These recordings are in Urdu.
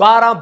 12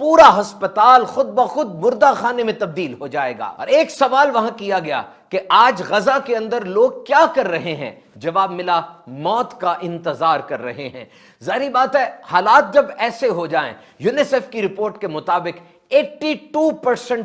پورا ہسپتال خود بخود مردہ خانے میں تبدیل ہو جائے گا۔ اور ایک سوال وہاں کیا گیا کہ آج غزہ کے اندر لوگ کیا کر رہے ہیں؟ جواب ملا، موت کا انتظار کر رہے ہیں۔ ظاہری بات ہے حالات جب ایسے ہو جائیں، یونیسیف کی رپورٹ کے مطابق 82%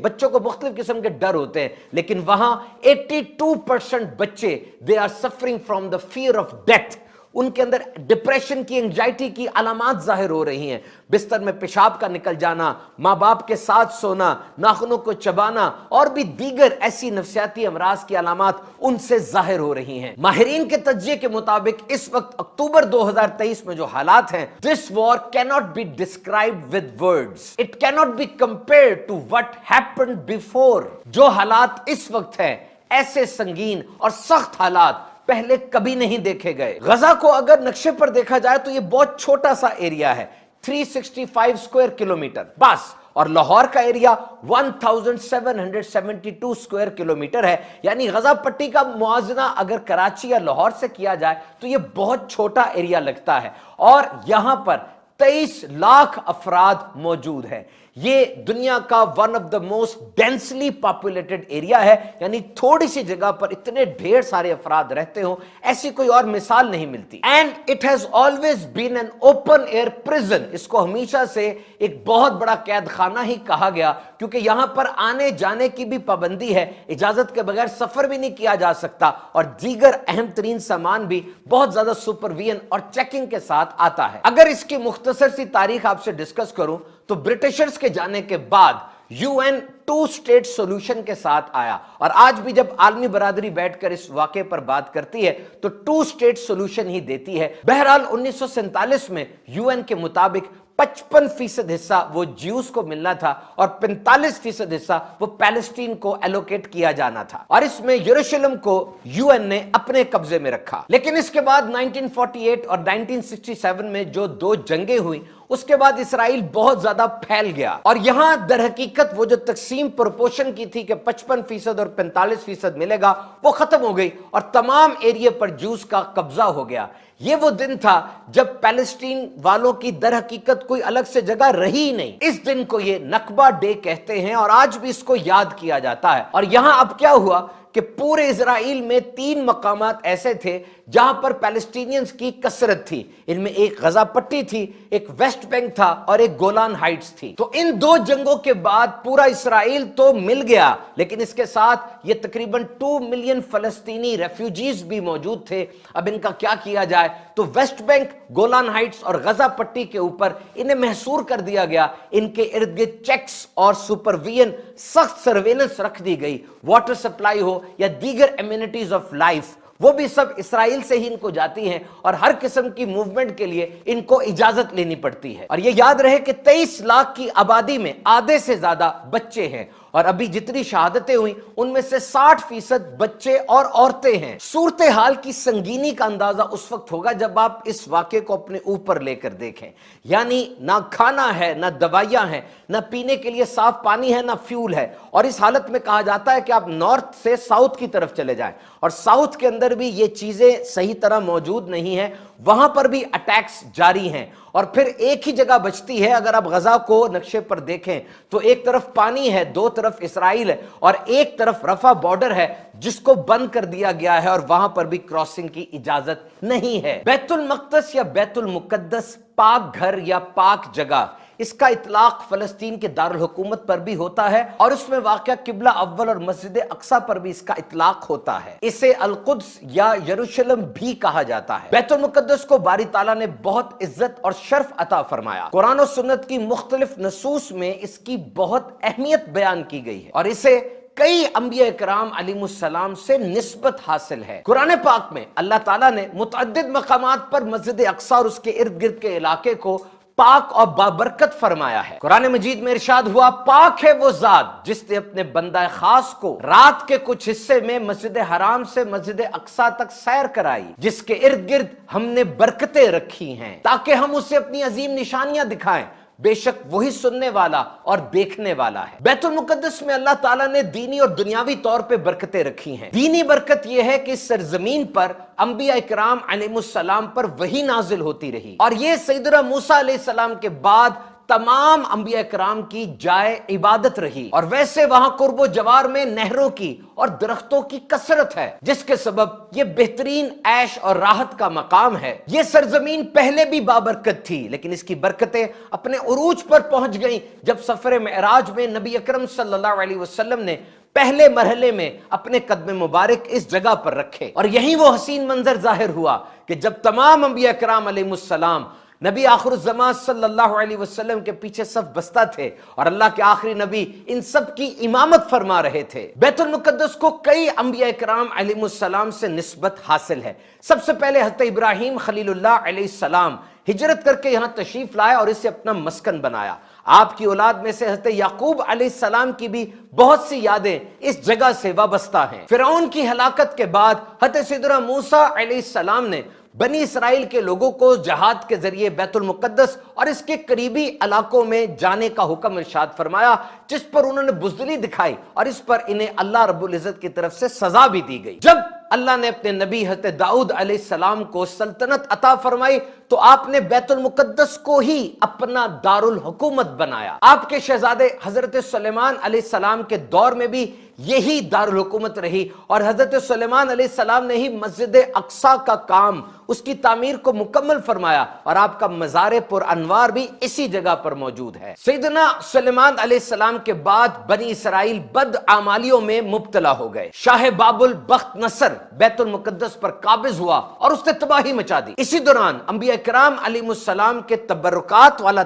بچوں کو مختلف قسم کے ڈر ہوتے ہیں، لیکن وہاں 82% بچے they are suffering from the fear of death۔ ان کے اندر ڈپریشن کی، انگزائٹی کی علامات ظاہر ہو رہی ہیں۔ بستر میں پیشاب کا نکل جانا، ماں باپ کے ساتھ سونا، ناخنوں کو چبانا اور بھی دیگر ایسی نفسیاتی امراض کی علامات ان سے ظاہر ہو رہی ہیں۔ ماہرین کے تجزیے کے مطابق اس وقت اکتوبر 2023 میں جو حالات ہیں، this war cannot be described with words, it cannot be compared to what happened before۔ جو حالات اس وقت ہیں، ایسے سنگین اور سخت حالات پہلے کبھی نہیں دیکھے گئے۔ غزہ کو اگر نقشے پر دیکھا جائے تو یہ بہت چھوٹا سا ایریا ہے، 365 سکوائر کلومیٹر بس، اور لاہور کا ایریا 1772 سکوائر کلومیٹر ہے۔ یعنی غزہ پٹی کا موازنہ اگر کراچی یا لاہور سے کیا جائے تو یہ بہت چھوٹا ایریا لگتا ہے، اور یہاں پر 23 لاکھ افراد موجود ہیں۔ یہ دنیا کا one of the most densely populated area ہے، یعنی تھوڑی سی جگہ پر اتنے ڈھیر سارے افراد رہتے ہوں، ایسی کوئی اور مثال نہیں ملتی۔ And it has always been an open air prison, اس کو ہمیشہ سے ایک بہت بڑا قید خانہ ہی کہا گیا، کیونکہ یہاں پر آنے جانے کی بھی پابندی ہے، اجازت کے بغیر سفر بھی نہیں کیا جا سکتا، اور دیگر اہم ترین سامان بھی بہت زیادہ سپرویژن اور چیکنگ کے ساتھ آتا ہے۔ اگر اس کی مختصر سی تاریخ آپ سے ڈسکس کروں تو برٹشرز کے جانے کے بعد یو این 2 اسٹیٹ سولوشن کے ساتھ آیا، اور آج بھی جب عالمی برادری بیٹھ کر اس واقعے پر بات کرتی ہے تو 2 اسٹیٹ سولوشن ہی دیتی ہے۔ بہرحال 1947 میں یو این کے مطابق 55% حصہ وہ جیوز کو ملنا تھا اور 45% حصہ وہ پیلسٹین کو ایلوکیٹ کیا جانا تھا، اور اس میں یروشلم کو یو این نے اپنے قبضے میں رکھا۔ لیکن اس کے بعد 1948 اور 1967 میں جو 2 جنگیں ہوئیں، اس کے بعد اسرائیل بہت زیادہ پھیل گیا، اور یہاں در حقیقت وہ جو تقسیم پروپورشن کی تھی کہ 55% اور 45% ملے گا، وہ ختم ہو گئی اور تمام ایریے پر جوز کا قبضہ ہو گیا۔ یہ وہ دن تھا جب پیلسٹین والوں کی در حقیقت کوئی الگ سے جگہ رہی نہیں۔ اس دن کو یہ نکبہ ڈے کہتے ہیں، اور آج بھی اس کو یاد کیا جاتا ہے۔ اور یہاں اب کیا ہوا کہ پورے اسرائیل میں 3 مقامات ایسے تھے جہاں پر پیلسٹینینز کی کثرت تھی۔ ان میں ایک غزہ پٹی تھی، ایک ویسٹ بینک تھا، اور ایک گولان ہائٹس تھی۔ تو ان 2 جنگوں کے بعد پورا اسرائیل تو مل گیا، لیکن اس کے ساتھ یہ تقریباً 2 ملین فلسطینی ریفیوجیز بھی موجود تھے۔ اب ان کا کیا کیا جائے؟ تو ویسٹ بینک، گولان ہائٹس اور غزہ پٹی کے اوپر انہیں محصور کر دیا گیا۔ ان کے ارد گرد چیکس اور سپرویژن، سخت سرویلنس رکھ دی گئی۔ واٹر سپلائی ہو یا دیگر ایمینٹیز آف لائف، وہ بھی سب اسرائیل سے ہی ان کو جاتی ہیں، اور ہر قسم کی موومنٹ کے لیے ان کو اجازت لینی پڑتی ہے۔ اور یہ یاد رہے کہ 23 لاکھ کی آبادی میں آدھے سے زیادہ بچے ہیں، اور ابھی جتنی شہادتیں ہوئیں ان میں سے 60% بچے اور عورتیں ہیں۔ صورتحال کی سنگینی کا اندازہ اس وقت ہوگا جب آپ اس واقعے کو اپنے اوپر لے کر دیکھیں۔ یعنی نہ کھانا ہے، نہ دوائیاں ہیں، نہ پینے کے لیے صاف پانی ہے، نہ فیول ہے، اور اس حالت میں کہا جاتا ہے کہ آپ نارتھ سے ساؤتھ کی طرف چلے جائیں، اور ساؤتھ کے اندر بھی یہ چیزیں صحیح طرح موجود نہیں ہیں، وہاں پر بھی اٹیکس جاری ہیں۔ اور پھر ایک ہی جگہ بچتی ہے، اگر آپ غزہ کو نقشے پر دیکھیں تو ایک طرف پانی ہے، 2 طرف اسرائیل ہے، اور ایک طرف رفح بارڈر ہے جس کو بند کر دیا گیا ہے، اور وہاں پر بھی کراسنگ کی اجازت نہیں ہے۔ بیت المقدس یا بیت المقدس پاک گھر یا پاک جگہ، اس کا اطلاق فلسطین کے دارالحکومت پر بھی ہوتا ہے، اور اس میں واقع قبلہ اول اور مسجد اقصی پر بھی اس کا اطلاق ہوتا ہے۔ اسے القدس یا یروشلم بھی کہا جاتا ہے۔ بیت المقدس کو باری تعالیٰ نے بہت عزت اور شرف عطا فرمایا۔ قرآن و سنت کی مختلف نصوص میں اس کی بہت اہمیت بیان کی گئی ہے، اور اسے کئی انبیاء کرام علیہ السلام سے نسبت حاصل ہے۔ قرآن پاک میں اللہ تعالیٰ نے متعدد مقامات پر مسجد اقصی اور اس کے ارد گرد کے علاقے کو پاک اور بابرکت فرمایا ہے۔ قرآن مجید میں ارشاد ہوا، پاک ہے وہ ذات جس نے اپنے بندہ خاص کو رات کے کچھ حصے میں مسجد حرام سے مسجد اقصی تک سیر کرائی، جس کے ارد گرد ہم نے برکتیں رکھی ہیں تاکہ ہم اسے اپنی عظیم نشانیاں دکھائیں، بے شک وہی سننے والا اور دیکھنے والا ہے۔ بیت المقدس میں اللہ تعالیٰ نے دینی اور دنیاوی طور پہ برکتیں رکھی ہیں۔ دینی برکت یہ ہے کہ اس سرزمین پر انبیاء کرام علیہ السلام پر وحی نازل ہوتی رہی، اور یہ سیدنا موسیٰ علیہ السلام کے بعد تمام انبیاء کرام کی جائے عبادت رہی، اور ویسے وہاں قرب و جوار میں نہروں کی اور درختوں کی کثرت ہے، جس کے سبب یہ بہترین عیش اور راحت کا مقام ہے۔ یہ سرزمین پہلے بھی بابرکت تھی، لیکن اس کی برکتیں اپنے عروج پر پہنچ گئیں جب سفر معراج میں نبی اکرم صلی اللہ علیہ وسلم نے پہلے مرحلے میں اپنے قدم مبارک اس جگہ پر رکھے، اور یہی وہ حسین منظر ظاہر ہوا کہ جب تمام انبیاء کرام علیہ السلام نبی آخر الزمان صلی اللہ علیہ وسلم کے پیچھے صف بستہ تھے، اور اللہ کے آخری نبی ان سب کی امامت فرما رہے تھے۔ بیت المقدس کو کئی انبیاء کرام علیہ السلام سے نسبت حاصل ہے۔ سب سے پہلے حضرت ابراہیم خلیل اللہ علیہ السلام ہجرت کر کے یہاں تشریف لائے اور اسے اپنا مسکن بنایا۔ آپ کی اولاد میں سے حضرت یعقوب علیہ السلام کی بھی بہت سی یادیں اس جگہ سے وابستہ ہیں۔ فرعون کی ہلاکت کے بعد حضرت سیدنا موسیٰ علیہ السلام نے بنی اسرائیل کے لوگوں کو جہاد کے ذریعے بیت المقدس اور اس کے قریبی علاقوں میں جانے کا حکم ارشاد فرمایا، جس پر انہوں نے بزدلی دکھائی اور اس پر انہیں اللہ رب العزت کی طرف سے سزا بھی دی گئی۔ جب اللہ نے اپنے نبی حضرت داؤد علیہ السلام کو سلطنت عطا فرمائی تو آپ نے بیت المقدس کو ہی اپنا دارالحکومت بنایا۔ آپ کے شہزادے حضرت سلیمان علیہ السلام کے دور میں بھی یہی دارالحکومت رہی، اور حضرت سلیمان علیہ السلام نے ہی مسجد اقصی کا کام، اس کی تعمیر کو مکمل فرمایا، اور آپ کا مزار پر انوار بھی اسی جگہ پر موجود ہے۔ سیدنا سلیمان علیہ السلام کے بعد بنی اسرائیل بدعمالیوں میں مبتلا ہو گئے۔ شاہ بابل بخت نصر بیت المقدس پر قابض ہوا اور اس نے تباہی مچا دی۔ اسی دوران انبیاء کرام علیہ السلام کے تبرکات والا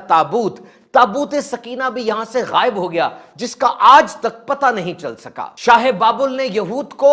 تابوت سکینہ بھی یہاں سے غائب ہو گیا، جس کا آج تک پتہ نہیں چل سکا۔ شاہ بابل نے یہود کو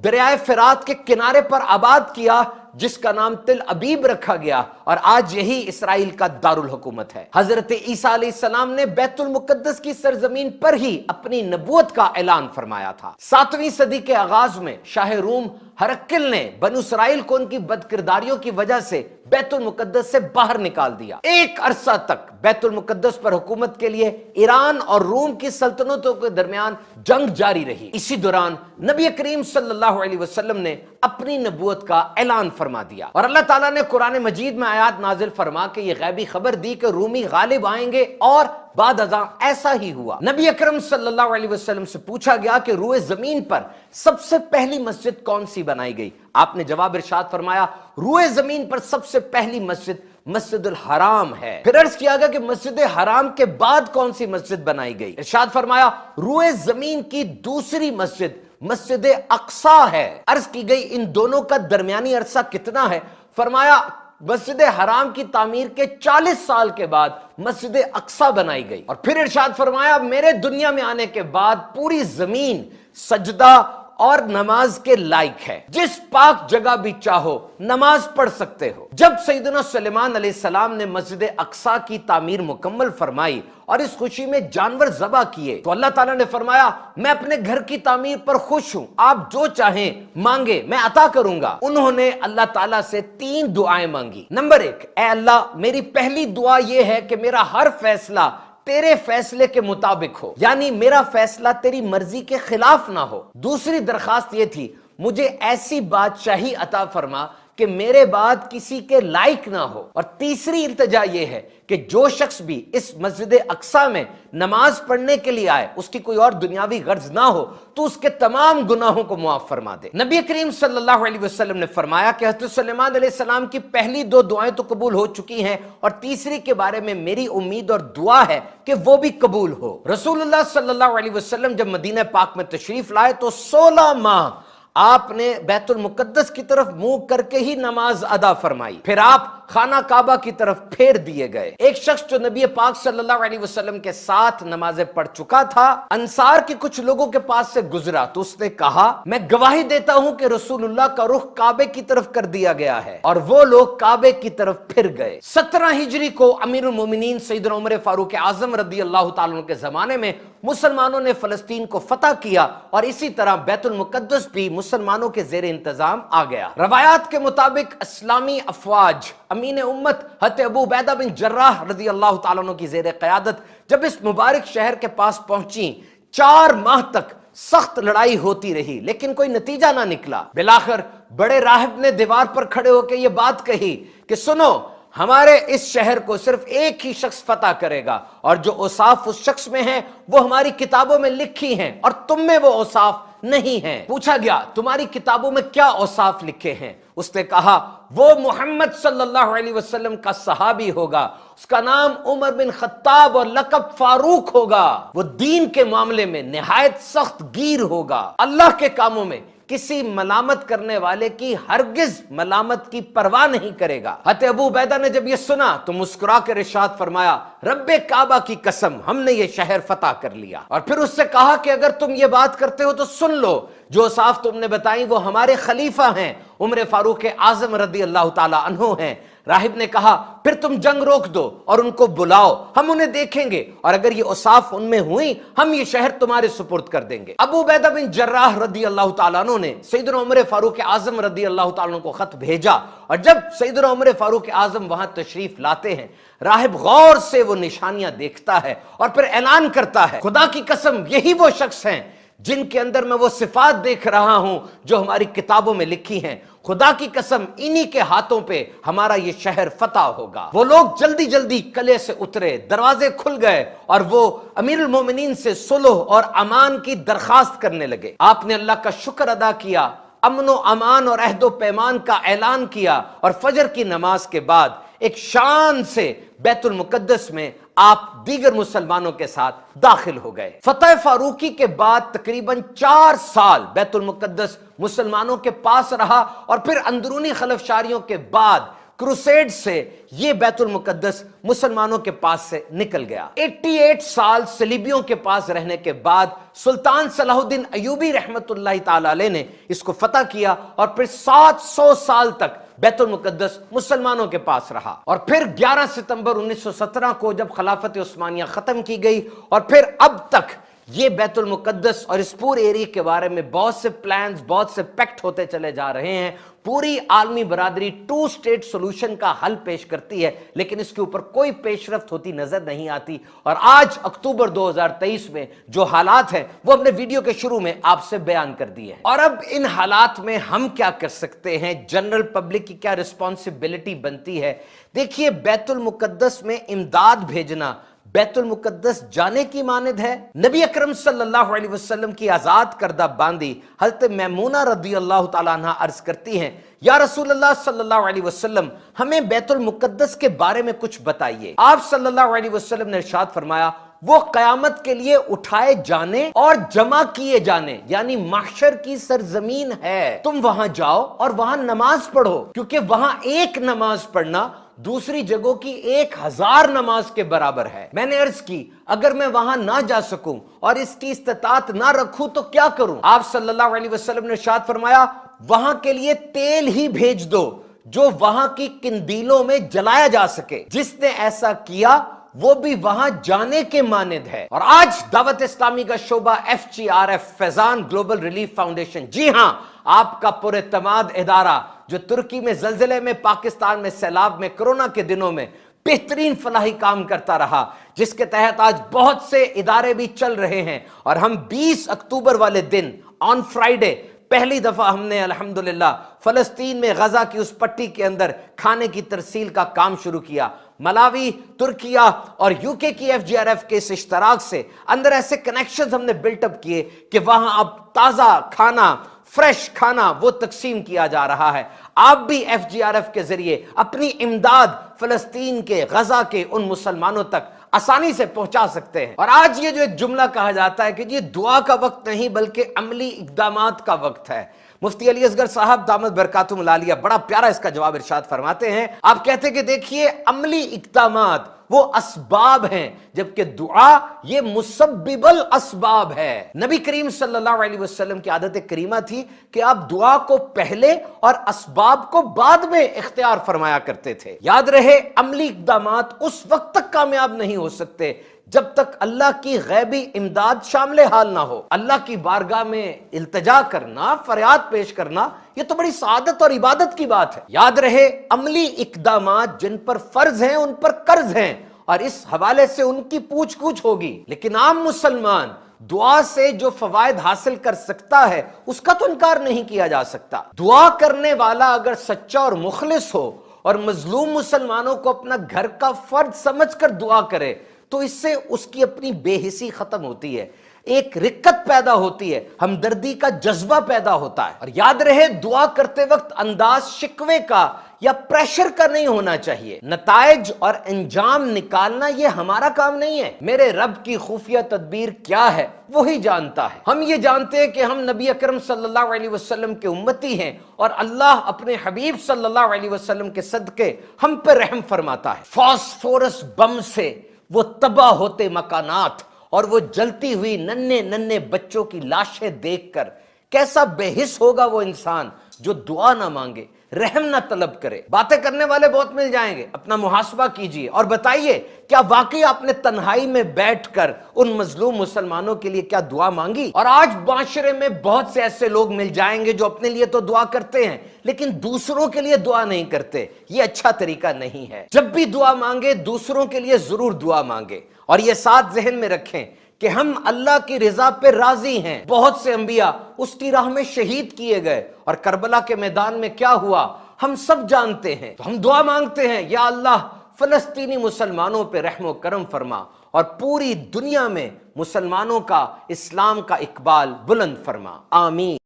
دریائے فرات کے کنارے پر آباد کیا، جس کا نام تل ابیب رکھا گیا، اور آج یہی اسرائیل کا دارالحکومت ہے۔ حضرت عیسیٰ علیہ السلام نے بیت المقدس کی سرزمین پر ہی اپنی نبوت کا اعلان فرمایا تھا۔ 7ویں صدی کے آغاز میں شاہ روم ہرقل نے بنو اسرائیل کو ان کی بدکرداریوں کی وجہ سے بیت المقدس سے باہر نکال دیا۔ ایک عرصہ تک بیت المقدس پر حکومت کے لیے ایران اور روم کی سلطنتوں کے درمیان جنگ جاری رہی۔ اسی دوران نبی کریم صلی اللہ علیہ وسلم نے اپنی نبوت کا اعلان فرما دیا، اور اللہ تعالیٰ نے قرآن مجید میں آیات نازل فرما کے یہ غیبی خبر دی کہ رومی غالب آئیں گے، اور بعد ازاں ایسا ہی ہوا۔ نبی اکرم صلی اللہ علیہ وسلم سے پوچھا گیا کہ روئے زمین پر سب سے پہلی مسجد کون سی بنائی گئی؟ آپ نے جواب ارشاد فرمایا، روئے زمین پر سب سے پہلی مسجد مسجد الحرام ہے۔ پھر عرض کیا گیا کہ مسجد حرام کے بعد کون سی مسجد بنائی گئی؟ ارشاد فرمایا، روئے زمین کی دوسری مسجد مسجد اقصی ہے۔ عرض کی گئی ان دونوں کا درمیانی عرصہ کتنا ہے؟ فرمایا مسجد حرام کی تعمیر کے 40 سال کے بعد مسجد اقصی بنائی گئی، اور پھر ارشاد فرمایا میرے دنیا میں آنے کے بعد پوری زمین سجدہ اور نماز کے لائق ہے، جس پاک جگہ بھی چاہو نماز پڑھ سکتے ہو۔ جب سیدنا سلیمان علیہ السلام نے مسجد اقصی کی تعمیر مکمل فرمائی اور اس خوشی میں جانور ذبح کیے تو اللہ تعالیٰ نے فرمایا میں اپنے گھر کی تعمیر پر خوش ہوں، آپ جو چاہیں مانگے میں عطا کروں گا۔ انہوں نے اللہ تعالیٰ سے 3 دعائیں مانگی۔ نمبر 1، اے اللہ میری پہلی دعا یہ ہے کہ میرا ہر فیصلہ تیرے فیصلے کے مطابق ہو، یعنی میرا فیصلہ تیری مرضی کے خلاف نہ ہو۔ دوسری درخواست یہ تھی مجھے ایسی بادشاہی عطا فرما کہ میرے بعد کسی کے لائق نہ ہو۔ اور تیسری التجا یہ ہے کہ جو شخص بھی اس مسجد اقصی میں نماز پڑھنے کے لیے آئے اس کی کوئی اور دنیاوی غرض نہ ہو تو اس کے تمام گناہوں کو معاف فرما دے۔ نبی کریم صلی اللہ علیہ وسلم نے فرمایا کہ حضرت سلیمان علیہ السلام کی پہلی 2 دعائیں تو قبول ہو چکی ہیں، اور تیسری کے بارے میں میری امید اور دعا ہے کہ وہ بھی قبول ہو۔ رسول اللہ صلی اللہ علیہ وسلم جب مدینہ پاک میں تشریف لائے تو 16 ماہ آپ نے بیت المقدس کی طرف منہ کر کے ہی نماز ادا فرمائی، پھر آپ خانہ کعبہ کی طرف پھیر دیے گئے۔ ایک شخص جو نبی پاک صلی اللہ علیہ وسلم کے ساتھ نمازیں پڑھ چکا تھا انصار کے کچھ لوگوں کے پاس سے گزرا تو اس نے کہا میں گواہی دیتا ہوں کہ رسول اللہ کا رخ کعبے کی طرف کر دیا گیا ہے، اور وہ لوگ کعبے کی طرف پھر گئے۔ 17 ہجری کو امیر المومنین سیدنا عمر فاروق اعظم رضی اللہ تعالیٰ عنہ کے زمانے میں مسلمانوں نے فلسطین کو فتح کیا، اور اسی طرح بیت المقدس بھی مسلمانوں کے زیر انتظام آ گیا۔ روایات کے مطابق اسلامی افواج امین امت حضرت ابو عبیدہ بن جراح رضی اللہ تعالیٰ عنہ کی زیر قیادت جب اس مبارک شہر کے پاس پہنچی 4 ماہ تک سخت لڑائی ہوتی رہی، لیکن کوئی نتیجہ نہ نکلا۔ بالآخر بڑے راہب نے دیوار پر کھڑے ہو کے یہ بات کہی کہ سنو، ہمارے اس شہر کو صرف ایک ہی شخص فتح کرے گا، اور جو اوصاف اس شخص میں ہیں وہ ہماری کتابوں میں لکھی ہیں اور تم میں وہ اوصاف نہیں ہیں۔ پوچھا گیا تمہاری کتابوں میں کیا اوصاف لکھے ہیں؟ اس نے کہا وہ محمد صلی اللہ علیہ وسلم کا صحابی ہوگا، اس کا نام عمر بن خطاب اور لقب فاروق ہوگا، وہ دین کے معاملے میں نہایت سخت گیر ہوگا، اللہ کے کاموں میں کسی ملامت کرنے والے کی ہرگز ملامت کی پرواہ نہیں کرے گا۔ حضرت ابو عبیدہ نے جب یہ سنا تو مسکرا کر ارشاد فرمایا رب کعبہ کی قسم ہم نے یہ شہر فتح کر لیا، اور پھر اس سے کہا کہ اگر تم یہ بات کرتے ہو تو سن لو، جو اوصاف تم نے بتائیں وہ ہمارے خلیفہ ہیں عمر فاروق اعظم رضی اللہ تعالی عنہ ہیں۔ راہب نے کہا پھر تم جنگ روک دو اور ان کو بلاؤ، ہم انہیں دیکھیں گے، اور اگر یہ اوصاف ان میں ہوئی ہم یہ شہر تمہارے سپرد کر دیں گے۔ ابو عبیدہ بن جراح رضی اللہ تعالیٰ عنہ نے سیدنا عمر فاروق اعظم رضی اللہ تعالیٰ عنہ کو خط بھیجا، اور جب سیدنا عمر فاروق اعظم وہاں تشریف لاتے ہیں، راہب غور سے وہ نشانیاں دیکھتا ہے اور پھر اعلان کرتا ہے خدا کی قسم یہی وہ شخص ہیں جن کے اندر میں وہ صفات دیکھ رہا ہوں جو ہماری کتابوں میں لکھی ہیں، خدا کی قسم انہی کے ہاتھوں پہ ہمارا یہ شہر فتح ہوگا۔ وہ لوگ جلدی جلدی قلعے سے اترے، دروازے کھل گئے اور وہ امیر المومنین سے صلح اور امان کی درخواست کرنے لگے۔ آپ نے اللہ کا شکر ادا کیا، امن و امان اور عہد و پیمان کا اعلان کیا، اور فجر کی نماز کے بعد ایک شان سے بیت المقدس میں آپ دیگر مسلمانوں کے ساتھ داخل ہو گئے۔ فتح فاروقی کے بعد تقریباً 4 سال بیت المقدس مسلمانوں کے پاس رہا، اور پھر اندرونی خلفشاریوں کے بعد کروسیڈ سے یہ بیت المقدس مسلمانوں کے پاس سے نکل گیا۔ 88 سال صلیبیوں کے پاس رہنے کے بعد سلطان صلاح الدین ایوبی رحمت اللہ تعالی علیہ نے اس کو فتح کیا، اور پھر 700 سال تک بیت المقدس مسلمانوں کے پاس رہا، اور پھر 11 ستمبر 1917 کو جب خلافت عثمانیہ ختم کی گئی، اور پھر اب تک یہ بیت المقدس اور اس پورے ایریا کے بارے میں بہت سے پلانز، بہت سے پیکٹ ہوتے چلے جا رہے ہیں۔ پوری عالمی برادری 2 اسٹیٹ سولوشن کا حل پیش کرتی ہے، لیکن اس کے اوپر کوئی پیش رفت ہوتی نظر نہیں آتی، اور آج اکتوبر 2023 میں جو حالات ہیں وہ ہم نے ویڈیو کے شروع میں آپ سے بیان کر دیے ہیں۔ اور اب ان حالات میں ہم کیا کر سکتے ہیں، جنرل پبلک کی کیا رسپانسبلٹی بنتی ہے؟ دیکھیے بیت المقدس میں امداد بھیجنا بیت المقدس جانے کی مانند ہے۔ نبی اکرم صلی اللہ علیہ وسلم کی آزاد کردہ باندی حضرت میمونہ رضی اللہ تعالیٰ عنہ عرض کرتی ہیں یا رسول اللہ صلی اللہ علیہ وسلم ہمیں بیت المقدس کے بارے میں کچھ بتائیے۔ آپ صلی اللہ علیہ وسلم نے ارشاد فرمایا وہ قیامت کے لیے اٹھائے جانے اور جمع کیے جانے یعنی محشر کی سرزمین ہے، تم وہاں جاؤ اور وہاں نماز پڑھو، کیونکہ وہاں ایک نماز پڑھنا دوسری جگہوں کی 1000 نماز کے برابر ہے۔ میں نے عرض کی اگر میں وہاں نہ جا سکوں اور اس کی استطاعت نہ رکھوں تو کیا کروں؟ آپ صلی اللہ علیہ وسلم نے ارشاد فرمایا وہاں کے لیے تیل ہی بھیج دو جو وہاں کی قندیلوں میں جلایا جا سکے، جس نے ایسا کیا وہ بھی وہاں جانے کے مانند ہے۔ اور آج دعوت اسلامی کا شعبہ FGRF فیضان گلوبل ریلیف فاؤنڈیشن، جی ہاں آپ کا پر اعتماد ادارہ جو ترکی میں زلزلے میں، پاکستان میں سیلاب میں، کرونا کے دنوں میں بہترین فلاحی کام کرتا رہا، جس کے تحت آج بہت سے ادارے بھی چل رہے ہیں، اور ہم 20 اکتوبر والے دن آن فرائیڈے پہلی دفعہ ہم نے الحمدللہ فلسطین میں غزہ کی اس پٹی کے اندر کھانے کی ترسیل کا کام شروع کیا۔ ملاوی، ترکیہ اور UK کی FGRF کے اس اشتراک سے اندر ایسے کنیکشنز ہم نے بلٹ اپ کیے کہ وہاں اب تازہ کھانا، فریش کھانا وہ تقسیم کیا جا رہا ہے۔ آپ بھی FGRF کے ذریعے اپنی امداد فلسطین کے، غزہ کے ان مسلمانوں تک آسانی سے پہنچا سکتے ہیں۔ اور آج یہ جو ایک جملہ کہا جاتا ہے کہ یہ دعا کا وقت نہیں بلکہ عملی اقدامات کا وقت ہے، مفتی علی اصغر صاحب دامت برکاتہم العالیہ بڑا پیارا اس کا جواب ارشاد فرماتے ہیں۔ آپ کہتے ہیں کہ دیکھیے عملی اقدامات وہ اسباب ہیں جبکہ دعا یہ مسبب الاسباب ہے۔ نبی کریم صلی اللہ علیہ وسلم کی عادت کریمہ تھی کہ آپ دعا کو پہلے اور اسباب کو بعد میں اختیار فرمایا کرتے تھے۔ یاد رہے عملی اقدامات اس وقت تک کامیاب نہیں ہو سکتے جب تک اللہ کی غیبی امداد شامل حال نہ ہو۔ اللہ کی بارگاہ میں التجا کرنا، فریاد پیش کرنا، یہ تو بڑی سعادت اور عبادت کی بات ہے۔ یاد رہے عملی اقدامات جن پر فرض ہیں ان پر قرض ہیں، اور اس حوالے سے ان کی پوچھ گچھ ہوگی، لیکن عام مسلمان دعا سے جو فوائد حاصل کر سکتا ہے اس کا تو انکار نہیں کیا جا سکتا۔ دعا کرنے والا اگر سچا اور مخلص ہو اور مظلوم مسلمانوں کو اپنا گھر کا فرد سمجھ کر دعا کرے تو اس سے اس کی اپنی بے حسی ختم ہوتی ہے، ایک رقت پیدا ہوتی ہے، ہمدردی کا جذبہ پیدا ہوتا ہے۔ اور یاد رہے دعا کرتے وقت انداز شکوے کا یا پریشر کا نہیں ہونا چاہیے۔ نتائج اور انجام نکالنا یہ ہمارا کام نہیں ہے، میرے رب کی خفیہ تدبیر کیا ہے وہی جانتا ہے۔ ہم یہ جانتے ہیں کہ ہم نبی اکرم صلی اللہ علیہ وسلم کے امتی ہیں اور اللہ اپنے حبیب صلی اللہ علیہ وسلم کے صدقے ہم پر رحم فرماتا ہے۔ فاسفورس بم سے وہ تباہ ہوتے مکانات اور وہ جلتی ہوئی ننھے ننھے بچوں کی لاشیں دیکھ کر کیسا بے حس ہوگا وہ انسان جو دعا نہ مانگے، رحم نہ طلب کرے۔ باتیں کرنے والے بہت مل جائیں گے، اپنا محاسبہ کیجئے اور بتائیے کیا واقعی آپ نے تنہائی میں بیٹھ کر ان مظلوم مسلمانوں کے لیے کیا دعا مانگی؟ اور آج معاشرے میں بہت سے ایسے لوگ مل جائیں گے جو اپنے لیے تو دعا کرتے ہیں لیکن دوسروں کے لیے دعا نہیں کرتے۔ یہ اچھا طریقہ نہیں ہے۔ جب بھی دعا مانگے دوسروں کے لیے ضرور دعا مانگے، اور یہ ساتھ ذہن میں رکھیں کہ ہم اللہ کی رضا پہ راضی ہیں۔ بہت سے انبیاء اس کی راہ میں شہید کیے گئے اور کربلا کے میدان میں کیا ہوا ہم سب جانتے ہیں۔ تو ہم دعا مانگتے ہیں، یا اللہ فلسطینی مسلمانوں پہ رحم و کرم فرما اور پوری دنیا میں مسلمانوں کا، اسلام کا اقبال بلند فرما، آمین۔